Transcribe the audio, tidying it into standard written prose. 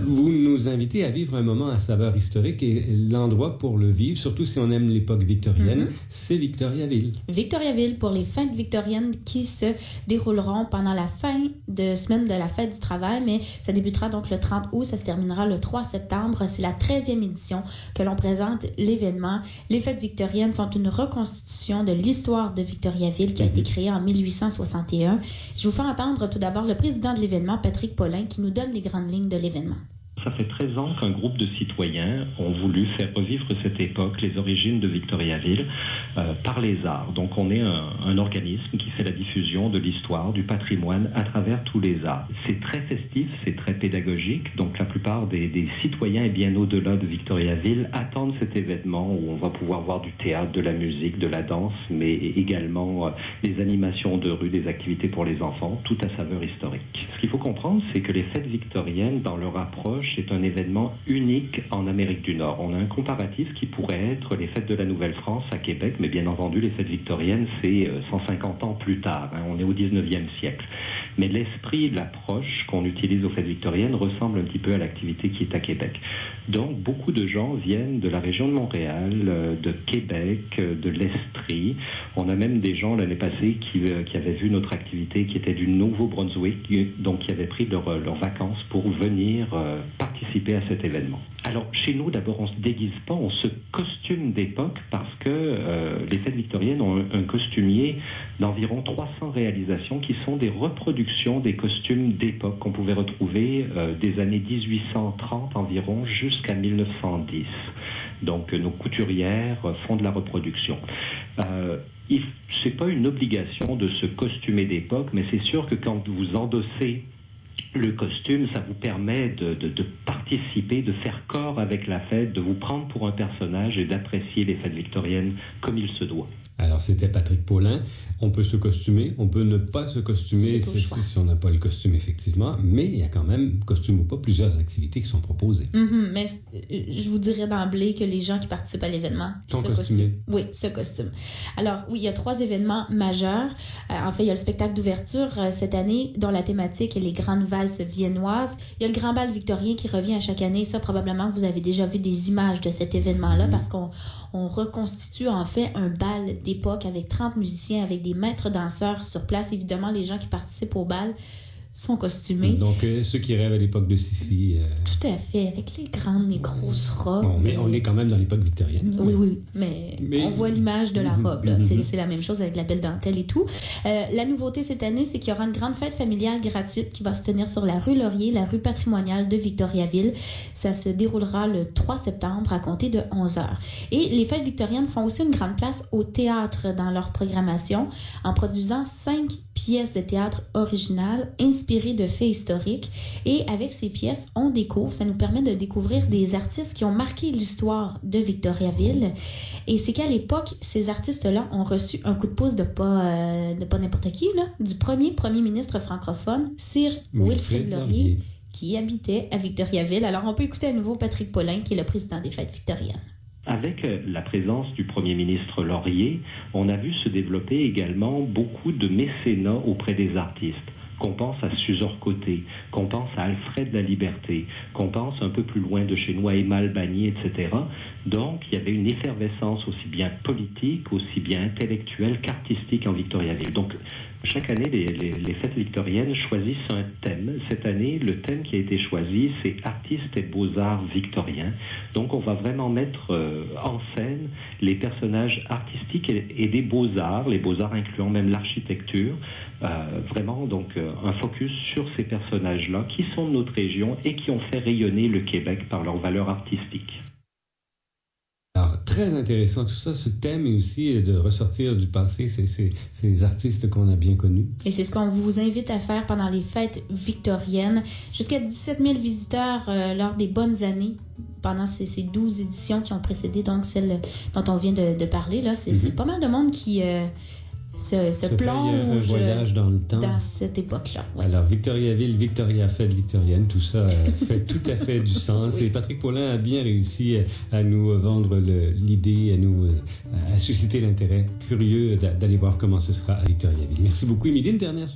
Vous nous invitez à vivre un moment à saveur historique et l'endroit pour le vivre, surtout si on aime l'époque victorienne, c'est Victoriaville. Victoriaville pour les fêtes victoriennes qui se dérouleront pendant la fin de semaine de la fête du travail, mais ça débutera donc le 30 août, ça se terminera le 3 septembre. C'est la 13e édition que l'on présente l'événement. Les fêtes victoriennes sont une reconstitution de l'histoire de Victoriaville qui a été créée en 1861. Je vous fais entendre tout d'abord le président de l'événement, Patrick Paulin, qui nous donne les grandes lignes de l'événement. Ça fait 13 ans qu'un groupe de citoyens ont voulu faire revivre cette époque, les origines de Victoriaville, par les arts. Donc on est un organisme qui fait la diffusion de l'histoire, du patrimoine à travers tous les arts. C'est très festif, c'est très pédagogique, donc la plupart des citoyens et bien au-delà de Victoriaville attendent cet événement où on va pouvoir voir du théâtre, de la musique, de la danse, mais également des animations de rue, des activités pour les enfants, tout à saveur historique. Ce qu'il faut comprendre, c'est que les fêtes victoriennes, dans leur approche, c'est un événement unique en Amérique du Nord. On a un comparatif qui pourrait être les fêtes de la Nouvelle-France à Québec, mais bien entendu, les fêtes victoriennes, c'est 150 ans plus tard. On est au 19e siècle. Mais l'esprit, l'approche qu'on utilise aux fêtes victoriennes ressemble un petit peu à l'activité qui est à Québec. Donc, beaucoup de gens viennent de la région de Montréal, de Québec, de l'Estrie. On a même des gens l'année passée qui avaient vu notre activité, qui était du Nouveau-Brunswick, donc qui avaient pris leurs vacances pour venir participer à cet événement. Alors, chez nous, d'abord, on ne se déguise pas, on se costume d'époque parce que les fêtes victoriennes ont un costumier d'environ 300 réalisations qui sont des reproductions des costumes d'époque qu'on pouvait retrouver des années 1830 environ jusqu'à 1910. Donc, nos couturières font de la reproduction. C'est pas une obligation de se costumer d'époque, mais c'est sûr que quand vous endossez le costume, ça vous permet de participer, de faire corps avec la fête, de vous prendre pour un personnage et d'apprécier les fêtes victoriennes comme il se doit. Alors, c'était Patrick Paulin. On peut se costumer, on peut ne pas se costumer si on n'a pas le costume, effectivement, mais il y a quand même, costume ou pas, plusieurs activités qui sont proposées. Mais je vous dirais d'emblée que les gens qui participent à l'événement se costument. Oui, se costument. Alors, oui, il y a 3 événements majeurs. En fait, il y a le spectacle d'ouverture cette année, dont la thématique est les grandes valses viennoises. Il y a le grand bal victorien qui revient à chaque année. Ça, probablement que vous avez déjà vu des images de cet événement-là, parce qu'on reconstitue en fait un bal d'époque avec 30 musiciens, avec des maîtres danseurs sur place. Évidemment, les gens qui participent au bal sont costumés. Donc, ceux qui rêvent à l'époque de Sissi. Tout à fait, avec les grandes, les grosses robes. Bon, mais on est quand même dans l'époque victorienne. Oui, mais on voit l'image de la robe. Là. C'est la même chose avec la belle dentelle et tout. La nouveauté cette année, c'est qu'il y aura une grande fête familiale gratuite qui va se tenir sur la rue Laurier, la rue patrimoniale de Victoriaville. Ça se déroulera le 3 septembre à compter de 11h. Et les fêtes victoriennes font aussi une grande place au théâtre dans leur programmation en produisant 5 pièces de théâtre originales inspirées de faits historiques. Et avec ces pièces, ça nous permet de découvrir des artistes qui ont marqué l'histoire de Victoriaville. Et c'est qu'à l'époque, ces artistes-là ont reçu un coup de pouce de pas n'importe qui, là, du premier ministre francophone, Sir Wilfrid Laurier, qui habitait à Victoriaville. Alors, on peut écouter à nouveau Patrick Paulin, qui est le président des fêtes victoriennes. Avec la présence du Premier ministre Laurier, on a vu se développer également beaucoup de mécénat auprès des artistes. Qu'on pense à Suzor Côté, qu'on pense à Alfred Laliberté, qu'on pense un peu plus loin de chez nous à Emma Albani, etc. Donc, il y avait une effervescence aussi bien politique, aussi bien intellectuelle qu'artistique en Victoriaville. Donc, chaque année, les fêtes victoriennes choisissent un thème. Cette année, le thème qui a été choisi, c'est artistes et beaux-arts victoriens. Donc, on va vraiment mettre en scène les personnages artistiques et des beaux-arts, les beaux-arts incluant même l'architecture. Vraiment, donc, un focus sur ces personnages-là qui sont de notre région et qui ont fait rayonner le Québec par leur valeur artistique. Alors, très intéressant tout ça, ce thème et aussi de ressortir du passé ces artistes qu'on a bien connus. Et c'est ce qu'on vous invite à faire pendant les fêtes victoriennes. Jusqu'à 17 000 visiteurs lors des bonnes années pendant ces 12 éditions qui ont précédé donc celle dont on vient de parler. Là, c'est pas mal de monde qui se plonge un voyage dans le temps. Dans cette époque-là. Ouais. Alors, Victoriaville, Victoria, fête victorienne, tout ça fait tout à fait du sens. Oui. Et Patrick Paulin a bien réussi à nous vendre l'idée, à susciter l'intérêt curieux d'aller voir comment ce sera à Victoriaville. Merci beaucoup. Émilie, une dernière